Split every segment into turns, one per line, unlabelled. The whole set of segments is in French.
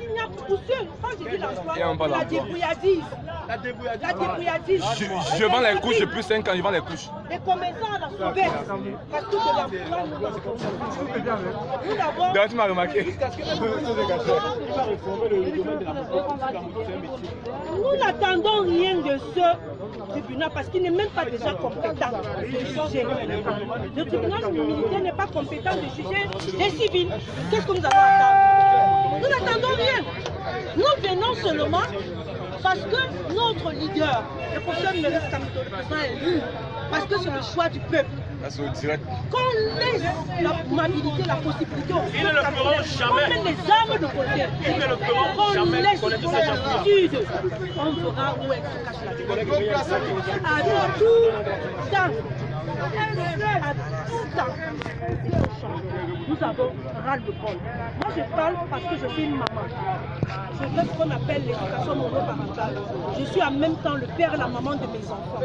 qu'il n'y a pour ceux, quand je dis l'emploi, la débrouillardise. La débrouillardise.
Je vends les couches depuis 5 ans, je vends les couches.
Les commerçants à la sauvette, parce que de l'emploi, nous l'avons.
D'ailleurs, tu m'as remarqué.
Nous n'attendons rien de ce tribunal parce qu'il n'est même pas déjà compétent de juger. Le tribunal militaire n'est pas compétent de juger les civils. Qu'est-ce que nous allons attendre? Nous n'attendons rien. Nous venons seulement parce que notre leader, le professeur Maurice Kamto, le président est élu, parce que c'est le choix du peuple. Qu'on laisse la mobilité, la possibilité, qu'on met les armes de côté, qu'on laisse l'attitude, on verra où elle se cache la tête. À tout temps, nous avons ras-le-bol. Moi je parle parce que je suis une maman. Je fais ce qu'on appelle l'éducation monoparentale. Je suis en même temps le père et la maman de mes enfants.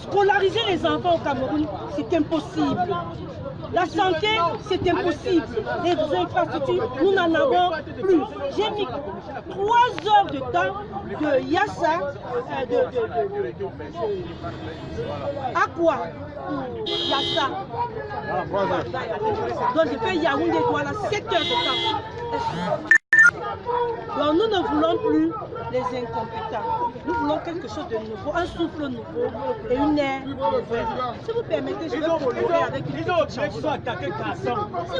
Scolariser les enfants au Cameroun, c'est impossible. La santé, c'est impossible. Les infrastructures, nous n'en avons plus. J'ai mis 3 heures de temps de Yassa, à quoi Yassa. Donc je fais Yaoundé Douala 7 heures de temps. Donc nous ne voulons plus les incompétents. Nous voulons quelque chose de nouveau, un souffle nouveau et une ère nouvelle. Si vous permettez, je vais colorer avec une petite chanson. Si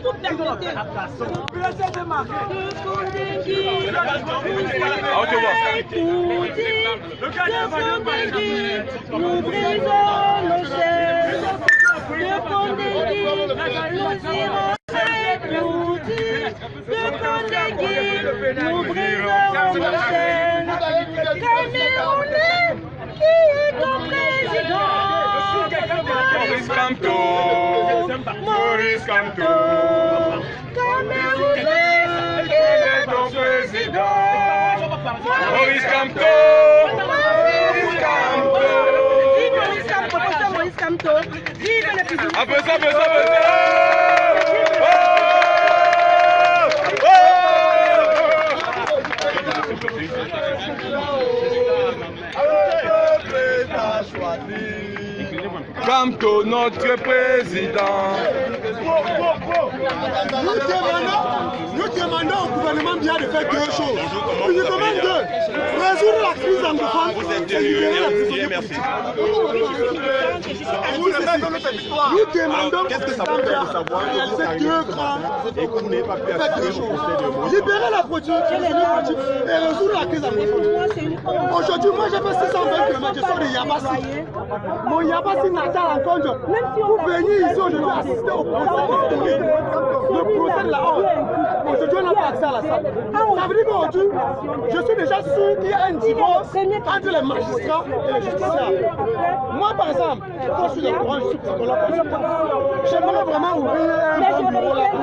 vous permettez. Nous brisons nos chaînes. De Kondéki, nous irons tout dire. De Kondéki, nous brisons nos chaînes. Camerounais, qui est ton président?
Maurice Kamto. Maurice Kamto.
Camerounais, qui est ton président?
Maurice Kamto.
Maurice Kamto. Vive Maurice Kamto, professeur Maurice Kamto. Vive le président.
Kamto, notre président.
Nous demandons au gouvernement bien de faire 2 choses. Nous demandons 2. Résoudre la crise anglophone et libérer la prisonnière politique. Nous demandons qu'est-ce que ça veut dire de savoir ces 2 grands faire 2 choses. Libérer la prisonnière politique et résoudre la crise anglophone. Aujourd'hui, moi j'ai fait 620 km, je sors de Yabassi. Mon Yabassi natal en Congo. Vous venez ici aujourd'hui assister au procès historique. Le procès de la honte. Aujourd'hui, on n'a pas accès à la salle. Ça veut dire qu'aujourd'hui, je suis déjà sûr qu'il y a un divorce entre les magistrats et les justiciables. Moi, par exemple, quand je suis dans le courant, je suis psychologue. J'aimerais vraiment ouvrir un bureau là pour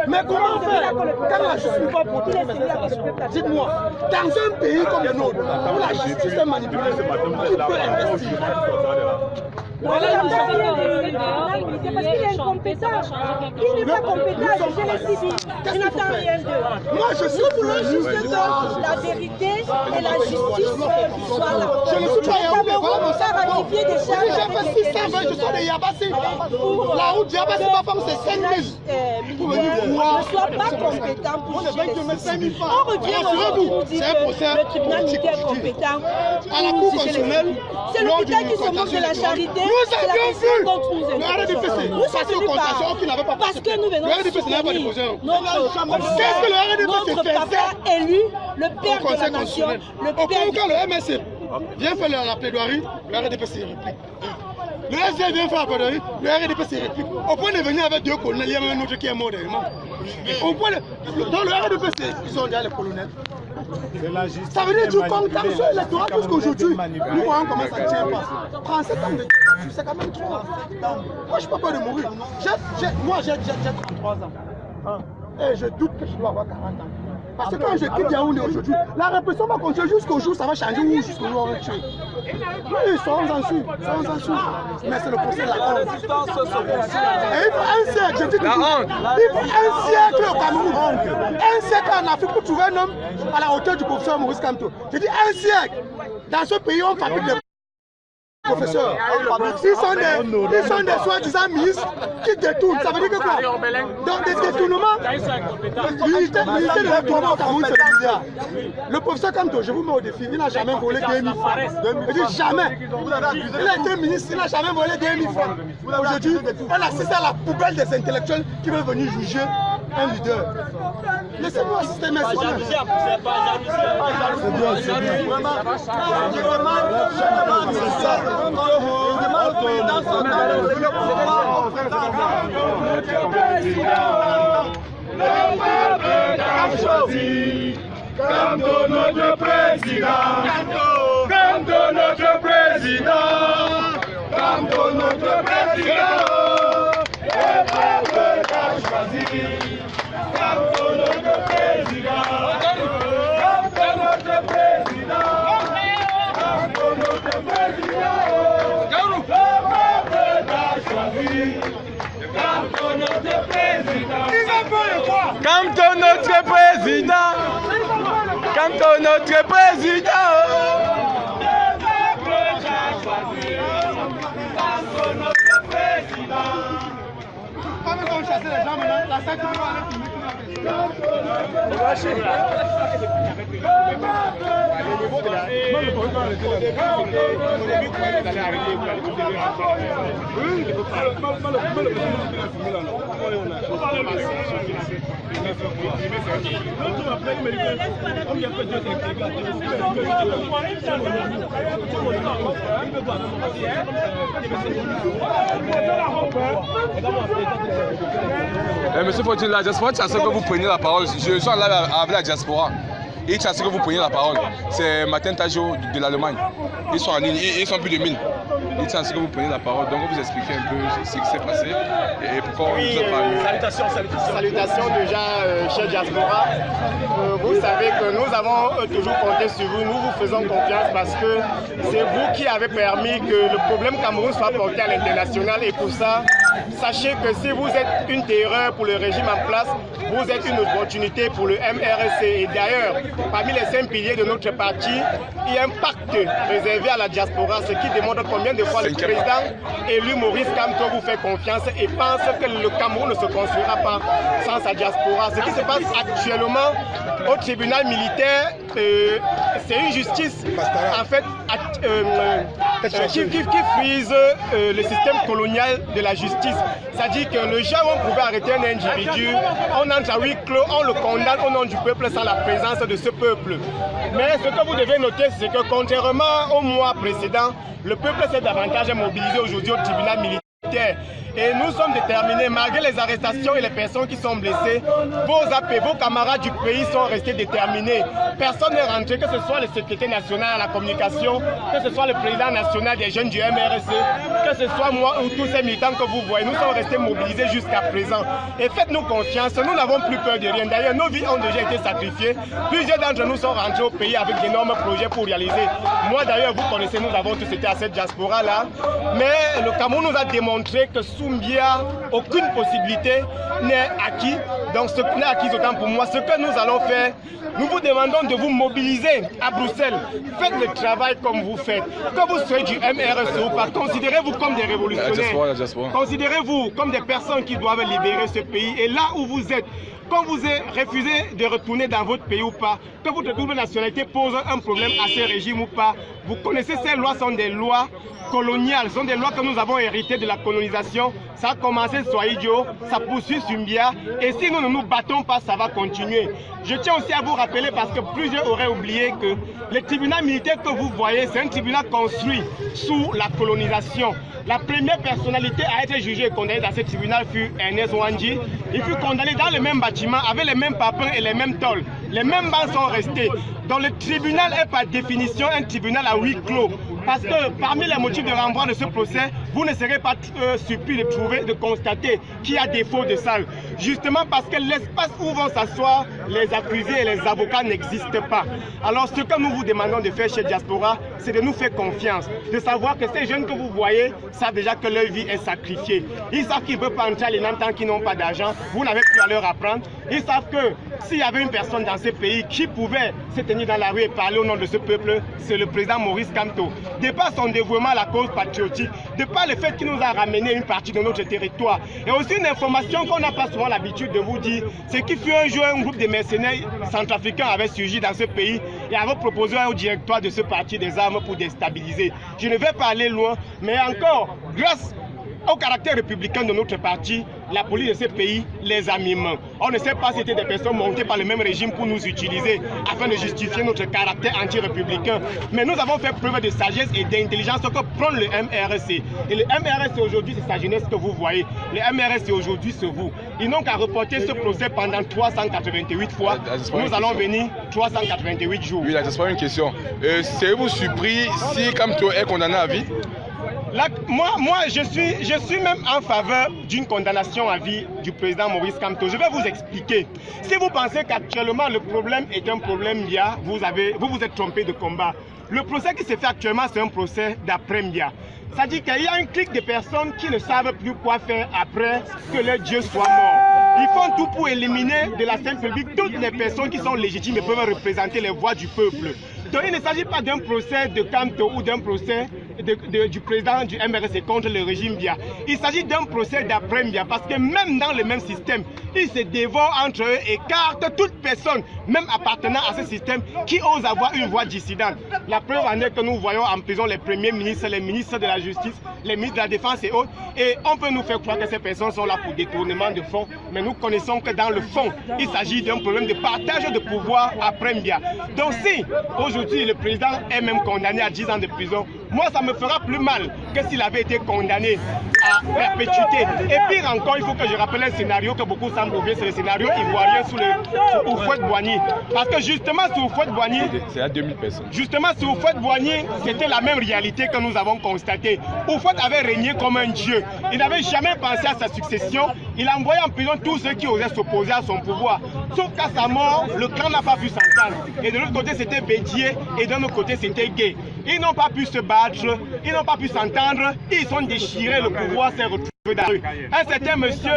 mais comment faire quand la justice ne va pas protéger mes installations? Dites-moi, dans un pays comme le nôtre, où la justice est manipulée, qui peut investir?
Voilà, parce qu'il est incompétent. Il n'est pas compétent à juger les civils. Il n'attend rien d'eux.
Moi, je suis
nous voulons juste que la vérité et la justice soient là.
Je ne suis pas
Cameroun a ratifié des charges.
J'ai fait 620, je sors de Yabassi. La route Yabassi, papa, c'est 5 000.
Ne soient pas compétents pour juger les civils. On revient pour dire que le tribunal militaire est compétent pour juger les civils. C'est l'hôpital qui se moque de la charité.
Nous avions vu le RDPC.
Nous sommes venus parce que nous venons soutenir notre papa élu, le père de la nation, le père
quand le MSC vient faire la plaidoirie, le RDPC réplique. Le SG vient faire la plaidoirie, le RDPC réplique. Au point de venir avec 2 colonels, il y a même un autre qui est mort derrière. Au point dans le RDPC, ils sont déjà les colonels. Ça veut dire du contention électoral puisqu'aujourd'hui, nous voyons comment ça ne tient pas. 37 ans de c'est quand même trop. Moi, je ne suis pas peur de mourir. Moi, j'ai 33 ans. Et je doute que je dois avoir 40 ans. Parce que quand je quitte Yaoundé aujourd'hui, la répression va continuer jusqu'au jour, ça va changer ou jusqu'au jour où on va tuer. Oui, soyons-en sûrs, mais c'est le procès de la honte. Et il faut un siècle, je dis il faut un siècle au Cameroun, un siècle en Afrique pour trouver un homme à la hauteur du professeur Maurice Kamto. Je dis un siècle. Dans ce pays, on fabrique des professeurs. Ils sont des soi-disant ministres qui détournent. Ça veut dire que quoi? Donc des détournements. L'unité de l'électorat au Cameroun, c'est le milliard. Le professeur Kamto, je vous mets au défi, il n'a jamais volé 2000 francs. Je dis jamais. Il a été ministre, il n'a jamais volé 2000 francs. Aujourd'hui, on assiste à la poubelle des intellectuels qui veulent venir juger un leader. Laissez-nous assister, merci. C'est bien, c'est bien.
Kamto notre président, Kamto notre président, Kamto notre président, le peuple t'a choisi, Kamto notre président, Kamto notre président, Kamto notre président, le peuple t'a choisi, Kamto notre président, Kamto notre président. Kamto notre président,
Pas besoin de chasser les gens maintenant, la salle qui va aller
Monsieur Fortune, la diaspora, c'est à ce que vous preniez la parole. Je suis en live avec la diaspora. Et c'est à ce que vous preniez la parole. C'est Martin Tajo de l'Allemagne. Ils sont en ligne, ils sont plus de 1000. Et c'est à ce que vous prenez la parole. Donc, vous expliquez un peu ce qui s'est passé et pourquoi
oui,
vous êtes parlé.
Salutations déjà, chers diaspora. Vous savez que nous avons toujours compté sur vous. Nous vous faisons confiance parce que c'est vous qui avez permis que le problème Cameroun soit porté à l'international. Et pour ça, sachez que si vous êtes une terreur pour le régime en place, vous êtes une opportunité pour le MRSC. Et d'ailleurs, parmi les 5 piliers de notre parti, il y a un pacte réservé à la diaspora, ce qui démontre combien de fois le président élu Maurice Kamto vous fait confiance et pense que le Cameroun ne se construira pas sans sa diaspora. Ce qui se passe actuellement au tribunal militaire, c'est une justice en fait qui frise le système colonial de la justice. C'est-à-dire que le jour où on pouvait arrêter un individu, on entre à huis clos, on le condamne au nom du peuple sans la présence de ce peuple. Mais ce que vous devez noter, c'est que contrairement au mois précédent, le peuple s'est davantage mobilisé aujourd'hui au tribunal militaire. Et nous sommes déterminés, malgré les arrestations et les personnes qui sont blessées, vos AP, vos camarades du pays sont restés déterminés. Personne n'est rentré, que ce soit le secrétaire national à la communication, que ce soit le président national des jeunes du MRSC, que ce soit moi ou tous ces militants que vous voyez. Nous sommes restés mobilisés jusqu'à présent. Et faites-nous confiance, nous n'avons plus peur de rien. D'ailleurs, nos vies ont déjà été sacrifiées. Plusieurs d'entre nous sont rentrés au pays avec d'énormes projets pour réaliser. Moi d'ailleurs, vous connaissez, nous avons tous été à cette diaspora-là. Mais le Cameroun nous a démontré que Soumbia, aucune possibilité n'est acquis. Donc ce qui n'est acquis autant pour moi, ce que nous allons faire, nous vous demandons de vous mobiliser à Bruxelles. Faites le travail comme vous faites. Que vous soyez du MRSC ou pas, considérez-vous comme des révolutionnaires. Considérez-vous comme des personnes qui doivent libérer ce pays. Et là où vous êtes, quand vous avez refusé de retourner dans votre pays ou pas, que votre double nationalité pose un problème à ce régime ou pas, vous connaissez, ces lois sont des lois coloniales, sont des lois que nous avons héritées de la colonisation. Ça a commencé sur Idio, ça poursuit Soumbia, et si nous ne nous battons pas, ça va continuer. Je tiens aussi à vous rappeler, parce que plusieurs auraient oublié, que le tribunal militaire que vous voyez, c'est un tribunal construit sous la colonisation. La première personnalité à être jugée et condamnée dans ce tribunal fut Ernest Ouandji. Il fut condamné dans le même bâtiment, avec les mêmes papins et les mêmes tôles. Les mêmes bancs sont restés. Donc le tribunal est par définition un tribunal à huis clos. Parce que parmi les motifs de renvoi de ce procès, vous ne serez pas surpris de constater qu'il y a défaut de salle. Justement parce que l'espace où vont s'asseoir les accusés et les avocats n'existe pas. Alors ce que nous vous demandons de faire chez Diaspora, c'est de nous faire confiance, de savoir que ces jeunes que vous voyez savent déjà que leur vie est sacrifiée. Ils savent qu'ils ne peuvent pas entrer à l'ENAM tant qu'ils n'ont pas d'argent, vous n'avez plus à leur apprendre. Ils savent que s'il y avait une personne dans ce pays qui pouvait se tenir dans la rue et parler au nom de ce peuple, c'est le président Maurice Kamto. De par son dévouement à la cause patriotique, de par le fait qu'il nous a ramené une partie de notre territoire. Et aussi une information qu'on n'a pas souvent l'habitude de vous dire, c'est qu'il fut un jour un groupe de mercenaires centrafricains avait surgi dans ce pays et avait proposé au directoire de ce parti des armes pour déstabiliser. Je ne vais pas aller loin, mais encore, grâce au caractère républicain de notre parti, la police de ce pays les a mimés. On ne sait pas si c'était des personnes montées par le même régime pour nous utiliser afin de justifier notre caractère anti-républicain. Mais nous avons fait preuve de sagesse et d'intelligence que prend le MRSC. Et le MRSC aujourd'hui, c'est sa jeunesse que vous voyez. Le MRSC aujourd'hui, c'est vous. Ils n'ont qu'à reporter ce procès pendant 388 fois. Nous allons venir 388 jours.
Oui, là, c'est pas une question. Serez-vous surpris si Kamto est condamné à vie?
Là, moi je suis même en faveur d'une condamnation à vie du président Maurice Kamto. Je vais vous expliquer. Si vous pensez qu'actuellement le problème est un problème Mbia, vous vous êtes trompé de combat. Le procès qui se fait actuellement, c'est un procès d'après Mbia. C'est-à-dire qu'il y a un clique de personnes qui ne savent plus quoi faire après que leur Dieu soit mort. Ils font tout pour éliminer de la scène publique toutes les personnes qui sont légitimes et peuvent représenter les voix du peuple. Donc il ne s'agit pas d'un procès de Kamto ou d'un procès du président du MRSC contre le régime Mbia. Il s'agit d'un procès d'après Mbia parce que même dans le même système, ils se dévorent entre eux et écartent toute personne, même appartenant à ce système, qui ose avoir une voix dissidente. La preuve en est que nous voyons en prison les premiers ministres, les ministres de la Justice, les ministres de la Défense et autres. Et on peut nous faire croire que ces personnes sont là pour détournement de fonds, mais nous connaissons que dans le fond, il s'agit d'un problème de partage de pouvoir après Mbia. Donc si aujourd'hui le président est même condamné à 10 ans de prison, moi ça me fera plus mal que s'il avait été condamné à perpétuité. Et pire encore, il faut que je rappelle un scénario que beaucoup semblent oublier, c'est le scénario ivoirien sous Houphouët-Boigny. Parce que justement sous Houphouët-Boigny,
c'est à 2000 personnes.
Justement sous Houphouët-Boigny, c'était la même réalité que nous avons constatée. Houphouët avait régné comme un dieu. Il n'avait jamais pensé à sa succession. Il a envoyé en prison tous ceux qui osaient s'opposer à son pouvoir. Sauf qu'à sa mort, le clan n'a pas pu s'entendre. Et de l'autre côté, c'était Bédier et d'un autre côté, c'était Gay. Ils n'ont pas pu se battre, ils n'ont pas pu s'entendre, ils sont déchirés, le pouvoir s'est retrouvé dans la rue. Un certain monsieur,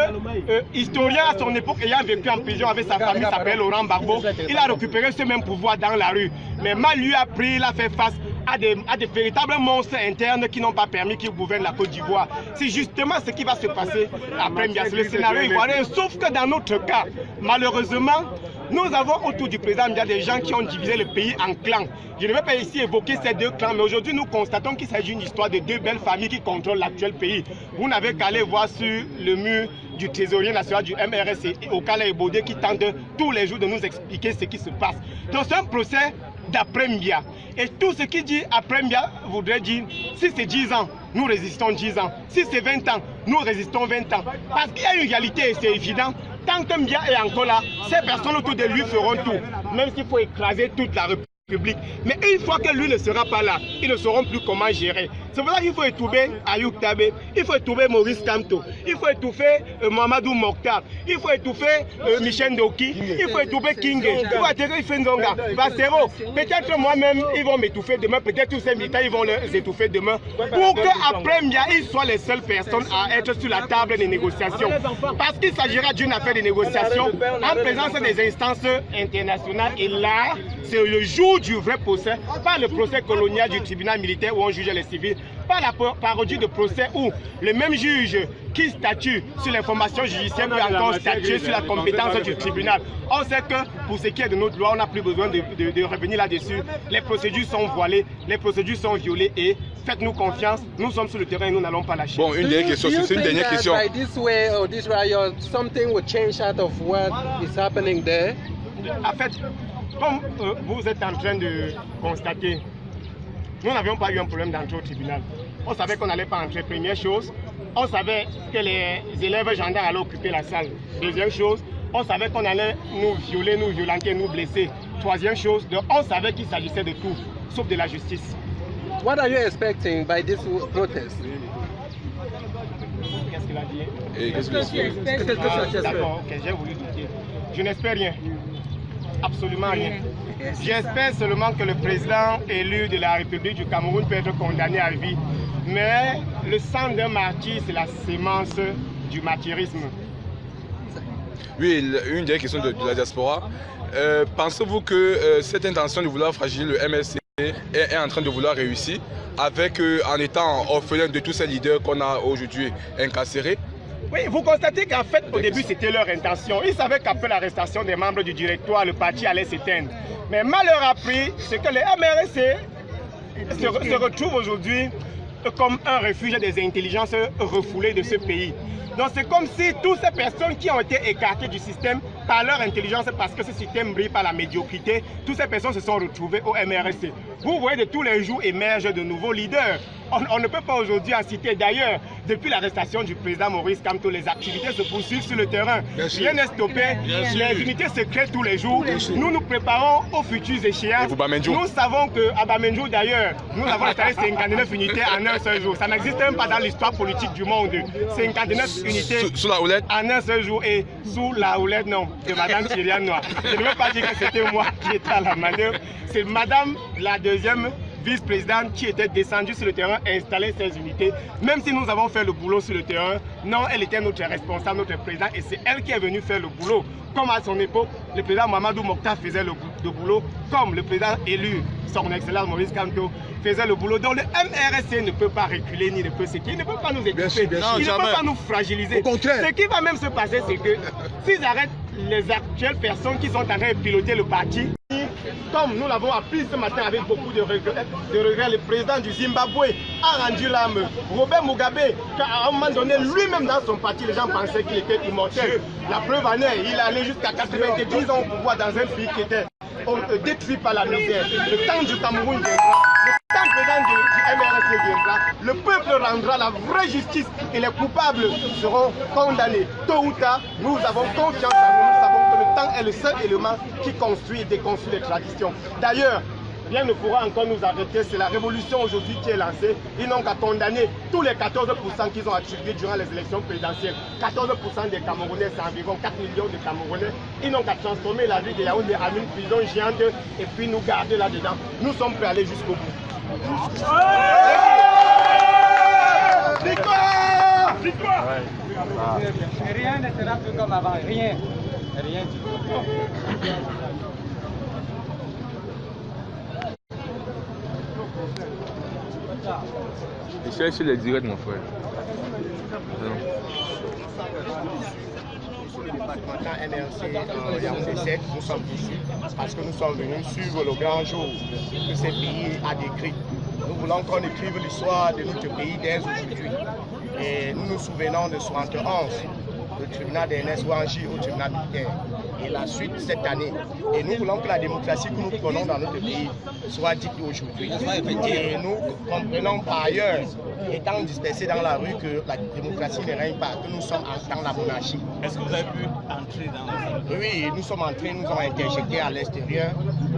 historien à son époque, ayant vécu en prison avec sa famille, s'appelle Laurent Gbagbo, il a récupéré ce même pouvoir dans la rue. Mais mal lui a pris, il a fait face à des véritables monstres internes qui n'ont pas permis qu'il gouverne la Côte d'Ivoire. C'est justement ce qui va se passer après Mbia. C'est le scénario ivoirien, sauf que dans notre cas, malheureusement, nous avons autour du président Mbia des gens qui ont divisé le pays en clans. Je ne vais pas ici évoquer ces deux clans, mais aujourd'hui nous constatons qu'il s'agit d'une histoire de deux belles familles qui contrôlent l'actuel pays. Vous n'avez qu'à aller voir sur le mur du trésorier national du MRSC, Okala Ebode, qui tente tous les jours de nous expliquer ce qui se passe. Donc c'est un procès d'après Mbia. Et tout ce qui dit après Mbia voudrait dire, si c'est 10 ans, nous résistons 10 ans. Si c'est 20 ans, nous résistons 20 ans. Parce qu'il y a une réalité et c'est évident. Tant que Mbia est encore là, ces personnes autour de lui feront tout. Même s'il faut écraser toute la République. Mais une fois que lui ne sera pas là, ils ne sauront plus comment gérer. C'est pour ça qu'il faut étouffer Ayoub Tabé, il faut étouffer Maurice Kamto, il faut étouffer Mamadou Mokhtar, il faut étouffer Michel Ndoki, il faut étouffer King, il faut étouffer Fendonga, Vassero. Peut-être moi-même, ils vont m'étouffer demain, peut-être tous ces militaires, ils vont les étouffer demain, pour qu'après Mbia, ils soient les seules personnes à être sur la table des négociations. Parce qu'il s'agira d'une affaire de négociation en présence des instances internationales. Et là, c'est le jour du vrai procès, pas le procès colonial du tribunal militaire où on juge les civils, pas la parodie de procès où le même juge qui statue sur l'information judiciaire peut encore statuer sur la compétence du tribunal. On sait que pour ce qui est de notre loi, on n'a plus besoin de revenir là-dessus. Les procédures sont voilées, les procédures sont violées et faites-nous confiance, nous sommes sur le terrain et nous n'allons pas lâcher.
Bon, une dernière question, c'est une dernière question.
By this way or this riot, something will change out of what is happening there?
En fait, comme vous êtes en train de constater, nous n'avions pas eu un problème d'entrée au tribunal. On savait qu'on n'allait pas entrer. Première chose, on savait que les élèves gendarmes allaient occuper la salle. Deuxième chose, on savait qu'on allait nous violer, nous violenter, nous blesser. Troisième chose, on savait qu'il s'agissait de tout, sauf de la justice.
What are you expecting by this protest?
qu'il a dit.
Et qu'est-ce que
D'accord, ok, j'ai voulu douter. Je n'espère rien. Absolument rien. J'espère seulement que le président élu de la République du Cameroun peut être condamné à vie. Mais le sang d'un martyr, c'est la sémence du martyrisme.
Oui, une dernière question de la diaspora. Pensez-vous que cette intention de vouloir fragiliser le MLC est en train de vouloir réussir avec, en étant orphelin de tous ces leaders qu'on a aujourd'hui incarcérés?
Oui, vous constatez qu'en fait, au début, c'était leur intention. Ils savaient qu'après l'arrestation des membres du directoire, le parti allait s'éteindre. Mais malheur a pris, c'est que le MRC se retrouve aujourd'hui comme un refuge des intelligences refoulées de ce pays. Donc c'est comme si toutes ces personnes qui ont été écartées du système par leur intelligence, parce que ce système brille par la médiocrité, toutes ces personnes se sont retrouvées au MRC. Vous voyez, de tous les jours émergent de nouveaux leaders. On ne peut pas aujourd'hui en citer. D'ailleurs, depuis l'arrestation du président Maurice Kamto, les activités se poursuivent sur le terrain. Rien n'est stoppé. Les unités se créent tous les jours. Nous nous préparons aux futures échéances. Nous savons qu'à Bamenjou, d'ailleurs, nous avons installé 59 unités en un seul jour. Ça n'existe même pas dans l'histoire politique du monde. 59 unités
sous la houlette
en un seul jour. Et sous la houlette, non, de Madame Kylian Noir. Je ne veux pas dire que c'était moi qui étais à la manœuvre. C'est Madame la deuxième vice-présidente qui était descendue sur le terrain et installé ses unités. Même si nous avons fait le boulot sur le terrain, non, elle était notre responsable, notre président, et c'est elle qui est venue faire le boulot. Comme à son époque, le président Mamadou Mokhtar faisait le boulot, comme le président élu, son excellence Maurice Kamto, faisait le boulot. Donc le MRC ne peut pas reculer ni ne peut séquer, il ne peut pas nous étouffer, il ne peut pas nous fragiliser.
Au contraire.
Ce qui va même se passer, c'est que s'ils arrêtent les actuelles personnes qui sont en train de piloter le parti, comme nous l'avons appris ce matin avec beaucoup de regrets, le président du Zimbabwe a rendu l'âme. Robert Mugabe, qu'à un moment donné, lui-même dans son parti, les gens pensaient qu'il était immortel. La preuve en est, il allait jusqu'à 90 ans au pouvoir dans un pays qui était détruit par la misère. Le temps du Cameroun viendra, le temps président du MRC viendra, le peuple rendra la vraie justice et les coupables seront condamnés. Tôt ou tard, nous avons confiance en nous, nous savons que le temps est le seul élément qui construit et déconstruit les traditions. D'ailleurs, rien ne pourra encore nous arrêter, c'est la révolution aujourd'hui qui est lancée. Ils n'ont qu'à condamner tous les 14% qu'ils ont attribués durant les élections présidentielles. 14% des Camerounais, c'est environ 4 millions de Camerounais. Ils n'ont qu'à transformer la ville de Yaoundé en une prison géante et puis nous garder là-dedans. Nous sommes prêts à aller jusqu'au bout. Victoire! Victoire!
Rien ne sera plus comme avant, rien. Rien du tout.
Je cherche les directs, mon frère.
Sur le départemental NRC Yaoundé 7, nous sommes ici parce que nous sommes venus suivre le grand jour que ce pays a décrit. Nous voulons qu'on écrive l'histoire de notre pays dès aujourd'hui. Et nous nous souvenons de 71, le tribunal d'Ernest Ouangi au tribunal militaire. Et la suite cette année. Et nous voulons que la démocratie que nous prenons dans notre pays soit dite aujourd'hui. Et nous comprenons par ailleurs, étant dispersés dans la rue, que la démocratie ne règne pas, que nous sommes dans la monarchie.
Est-ce que vous avez pu entrer dans la...
Oui, nous sommes entrés, nous avons interjecté à l'extérieur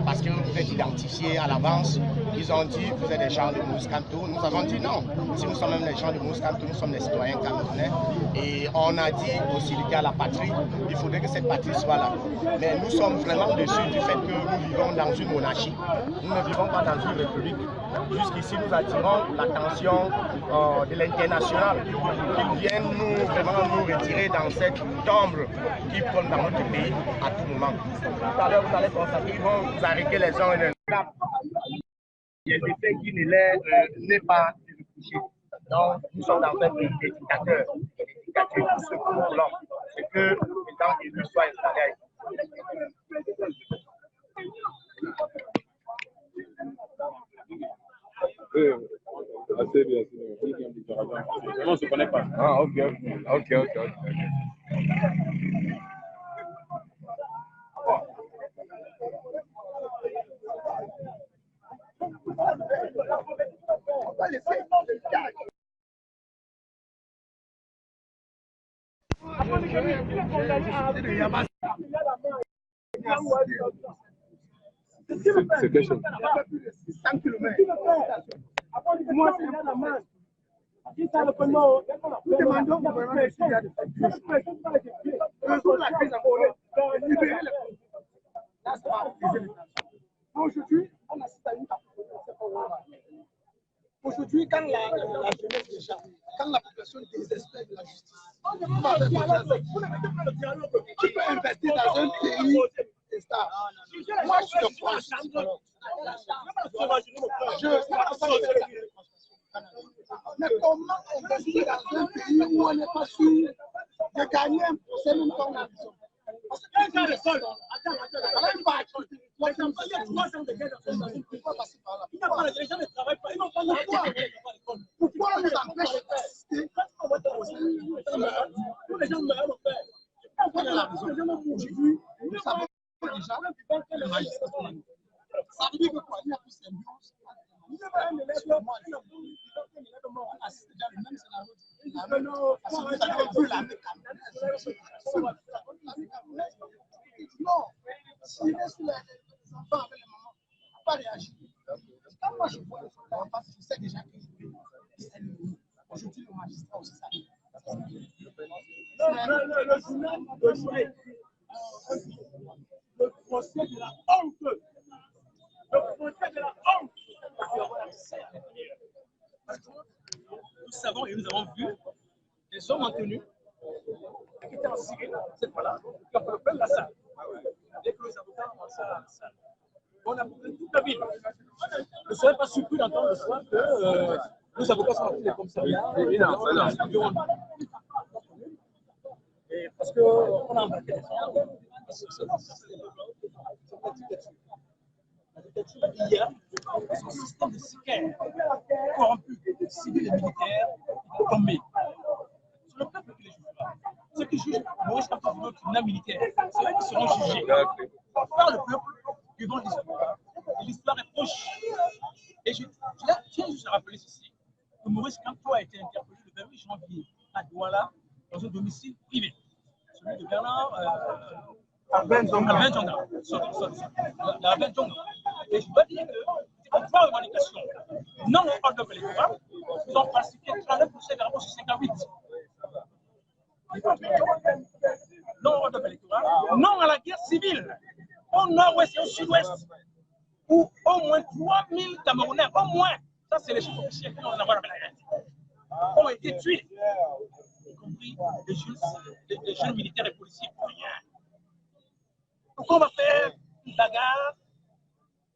parce que vous êtes identifiés à l'avance. Ils ont dit, vous êtes des gens de Maurice Kamto. Nous avons dit non. Si nous sommes même les gens de Maurice Kamto, nous sommes des citoyens camerounais. Et on a dit aussi à la patrie, il faudrait que cette patrie soit là. Mais nous sommes vraiment déçus du fait que nous vivons dans une monarchie. Nous ne vivons pas dans une république. Jusqu'ici, nous attirons l'attention de l'international qu'ils viennent vraiment nous retirer dans cette tombe qui prône dans notre pays à tout moment. Tout à l'heure, vous allez constater qu'ils vont vous arrêter les uns et les autres. Il y a des faits qui n'est pas touché. Donc, nous sommes dans un pays des dictateurs. Et les dictatures, tout ce que nous voulons, c'est que le temps élu soit installé à
assez bien. On ne se connaît pas.
Ah, ok. C'est quelle chose?
5 km. Moi, c'est la main. Nous demandons au gouvernement de Syria de résoudre la crise en libérer les aujourd'hui, on assiste à une aujourd'hui, quand la jeunesse déjà, quand la population désespère de la justice, qui peut investir dans un pays stable? Moi, je suis proche. Mais comment investir dans un pays où on n'est pas sûr de gagner un procès même quand on a besoin? Parce que quand on est seul, pourquoi on nous empêche d'assister les gens meurent? On a la raison. Aujourd'hui, nous savons déjà que le magistrat, ça veut dire que quoi, il y a plus de symbiose. On assiste déjà le même scénario. Parce que vous avez vu l'armée camerounaise. Non, s'il est sur les enfants avec les mamans, il ne faut pas réagir. Quand moi je vois les enfants, je sais déjà que c'est l'ennemi. Aujourd'hui, le magistrat aussi, ça. Le journal de jouer le procès de la honte. Le procès de la honte. Nous savons et nous avons vu des hommes en tenue qui étaient en Syrie, cette fois-là, qui ont fait le plein de la salle. Dès que les avocats ont commencé à la salle, on a pris toute la ville. Je ne serais pas surpris d'entendre le soir que les avocats sont partis des commissariats. Et parce qu'on a embarqué des femmes. La dictature, il y a son système de sicaires corrompu, civils et militaires, est tombé. C'est le peuple qui les jugera. Ceux qui jugent Maurice Kamto au tribunal militaire, c'est eux qui seront jugés par le peuple devant l'histoire. Et l'histoire est proche. Et je tiens juste à rappeler ceci, que Maurice Kamto a été interpellé le 28 janvier à Douala dans un domicile privé, celui de Bernard Albin Djonga. Et je dois dire que c'est trois revendications. Non au ordre électoral, ils ont falsifié 39% verbaux sur 58. Non au ordre électoral, non à la guerre civile, au nord-ouest et au sud-ouest, où au moins 3000 Camerounais, au moins, ça c'est les chiffres officiels qui n'ont rien à voir avec la guerre, ont été tués, y compris des jeunes militaires et policiers pour rien. Pourquoi on va faire une bagarre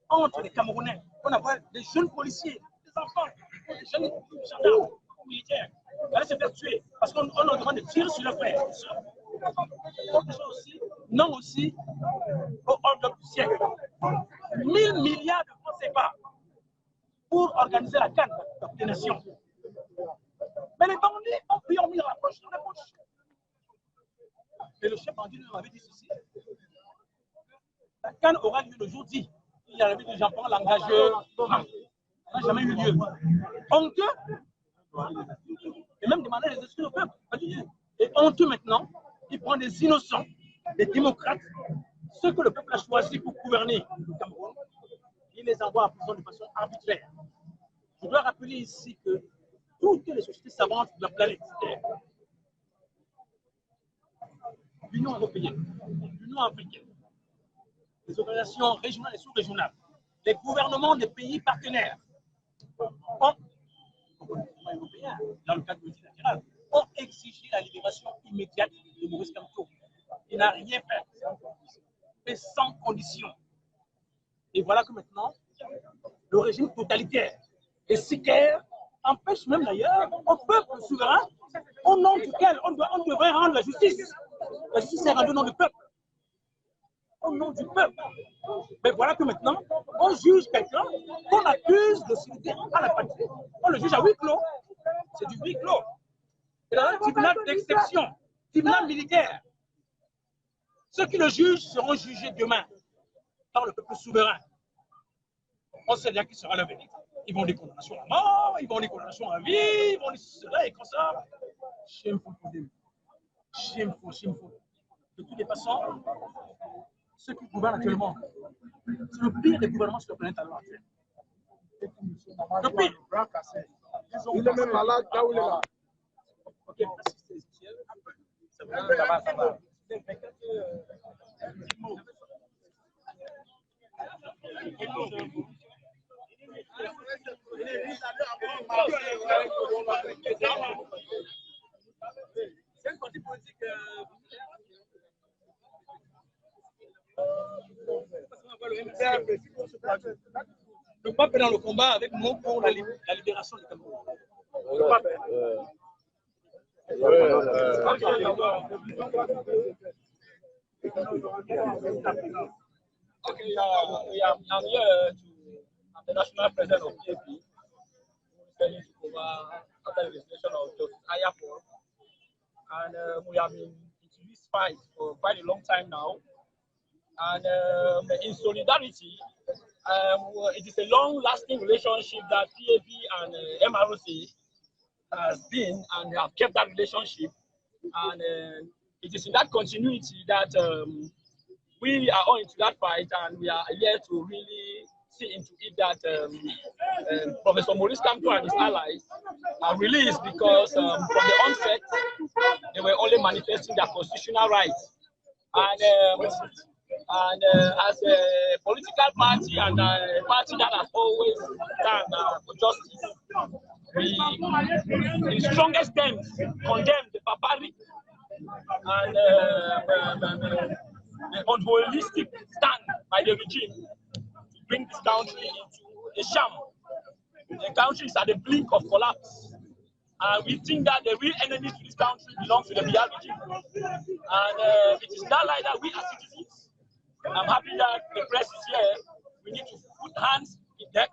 entre les Camerounais? On a des jeunes policiers, des enfants, des jeunes gendarmes, militaires, qui allaient se faire tuer parce qu'on leur demande de tirer sur leurs frères. Autre chose aussi, non aussi au ordre du siècle. 1000 milliards de francs CFA pour organiser la CAN des nations. Mais les bandits ont mis la poche dans la poche. Et le chef bandit nous avait dit ceci. La CAN aura lieu le jour dit. Il y avait des gens pour l'engageur. Ça n'a jamais eu lieu. Honteux. Et même demander les excuses au peuple. Et honteux maintenant, il prend des innocents, des démocrates, ceux que le peuple a choisis pour gouverner le Cameroun, il les envoie en prison de façon arbitraire. Je dois rappeler ici que toutes les sociétés savantes de la planète Terre, l'Union européenne, l'Union africaine, les organisations régionales et sous-régionales, les gouvernements des pays partenaires ont, dans le cadre multilatéral, ont exigé la libération immédiate de Maurice Kamto. Il n'a rien fait sans condition. Et voilà que maintenant, le régime totalitaire et sicaire empêche même d'ailleurs au peuple souverain, au nom duquel on devrait rendre la justice. La justice est rendue au nom du peuple. Au nom du peuple. Mais voilà que maintenant, on juge quelqu'un qu'on accuse de citer à la patrie. On le juge à huis clos. C'est du huis clos. Et dans un tribunal d'exception, tribunal militaire. Ceux qui le jugent seront jugés demain par le peuple souverain. On sait bien qui sera le verdict. Ils vont des condamnations à mort, ils vont des condamnations à vie, ils vont des cela et comme ça. Shameful pour them. Shameful, shameful. De toutes les façons, ceux qui gouvernent actuellement, c'est le pire des gouvernements sur la planète à l'heure actuelle. Le pire. Il est même malade, là où il est là.
Ok. Ça va, ça va.
Le pape est dans le combat avec nous pour la libération du Cameroun. Le pape.
Okay, I'm here I'm the national president of PAP, who is ready to cover after the resignation of Justice Ayapo. And we have been into this fight for quite a long time now. And in solidarity, it is a long-lasting relationship that PAP and MRC has been, and have kept that relationship. And it is in that continuity that we are on into that fight, and we are here to really see into it that Professor Maurice Kamto and his allies are released because from the onset, they were only manifesting their constitutional rights. And as a political party and a party that has always done for justice, we, in strongest terms, condemn the barbaric and the unholistic stand by the regime to bring this country into a sham. The country is at the blink of collapse. And we think that the real enemies to this country belong to the Biya regime. And it is that like that we as citizens, I'm happy that the press is here. We need to put hands in deck,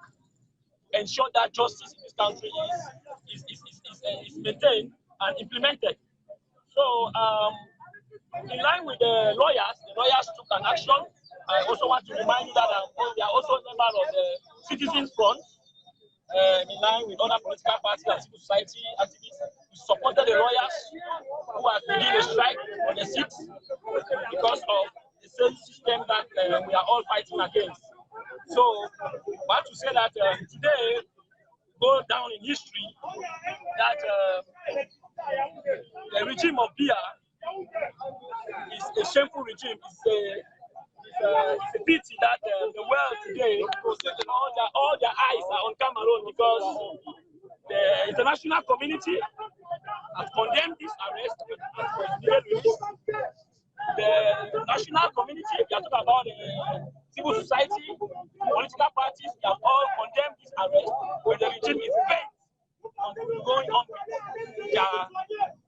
ensure that justice in this country is maintained and implemented. So, in line with the lawyers took an action. I also want to remind you that we are also members of the Citizens Front, in line with other political parties and civil society activists. We supported the lawyers who have begun a strike on the 6th because of the same system that we are all fighting against. So, I want to say that today, go down in history that the regime of Biya is a shameful regime. It's a pity that the world today, all their eyes are on Cameroon because the international community has condemned this arrest for immediate release. The national community, we are talking about civil society, political parties, they have all condemned this arrest when the regime is bent on going on with their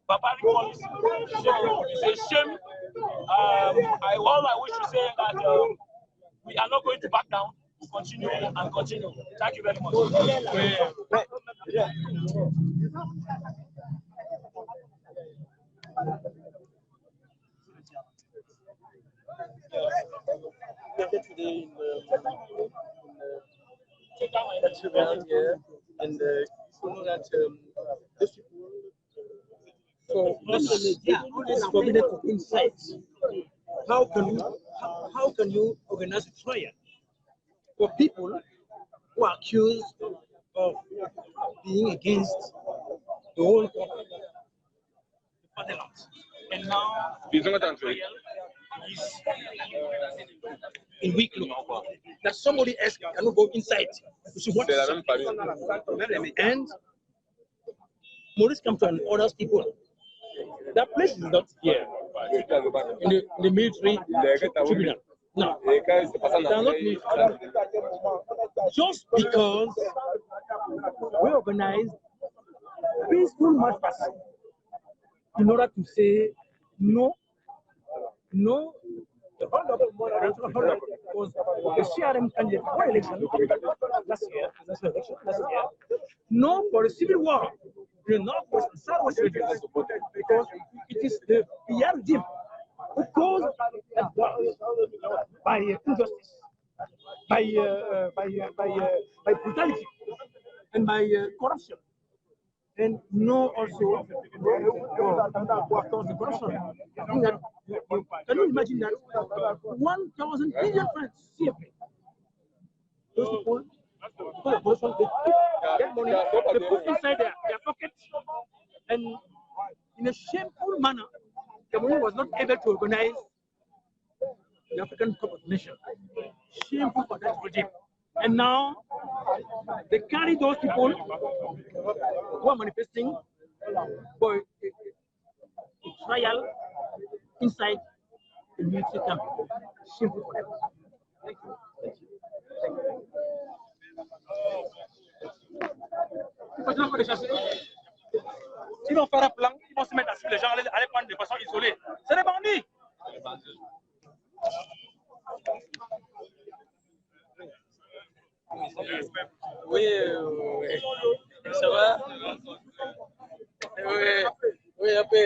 barbaric policy. So it's a shame. All I wish to say that we are not going to back down. We continue and continue. Thank you very much.
Today here, and so that these people,
So this is forbidden to inside. How can you organize a trial for people who are accused of being against the whole fatherland? And now is in weak look that somebody else cannot go inside to see what. And Maurice Kamto and other people. That place is not here in the military tribunal. No, they are not military. Just because we organized peaceful march past in order to say no. The was the CRM candidate for election last year. No for the civil war. The Northwest and Southwest regions, because it is the Biya regime who caused that by injustice, by brutality, and by corruption. And no also who have caused the corruption. I think that, can you imagine that 1,000 billion francs CFA? Those people, for the corruption, they money, they put inside their pockets, and in a shameful manner, Cameroon was not able to organize the African Cup of Nations. Shameful for that regime. And now they carry those people who are manifesting for a trial inside the military camp. Shameful for them. Thank you. S'ils vont faire un plan, ils vont se mettre à suivre les gens, aller prendre de façon isolée. C'est des bandits.
Oui, ça va? Oui, un peu.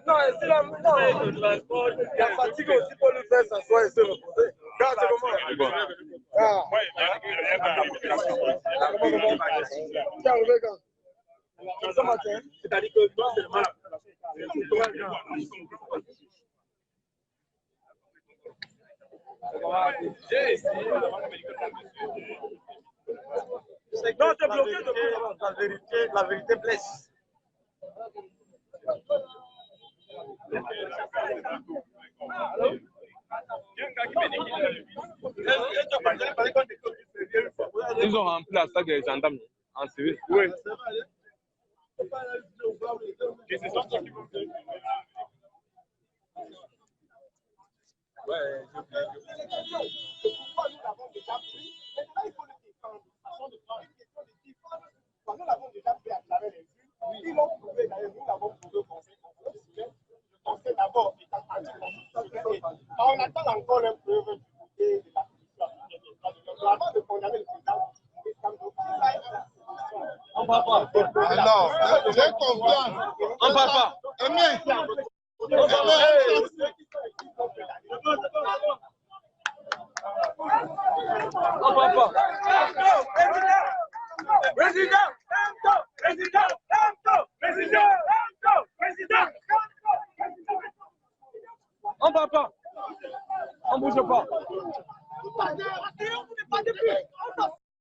Non, c'est la fatigue aussi pour lui faire s'asseoir et se reposer. Regarde, c'est comment? Tu es arrivé quand? Ce matin, c'est-à-dire que toi, c'est le mal. Non, t'es bloqué depuis. La vérité blesse.
Ils ont rempli la salle des gendarmes en civil. Oui.
Nous l'avons déjà fait à travers les vues. Ils l'ont prouvé d'ailleurs, nous l'avons prouvé au Conseil constitutionnel. Le Conseil d'abord est anticonstitutionnel. On attend encore une preuve du côté de la commission. Avant de condamner le président, on va pas.
Alors, j'ai confiance.
On ne parle pas.
On parle pas.
Président! On ne parle pas. On ne bouge pas.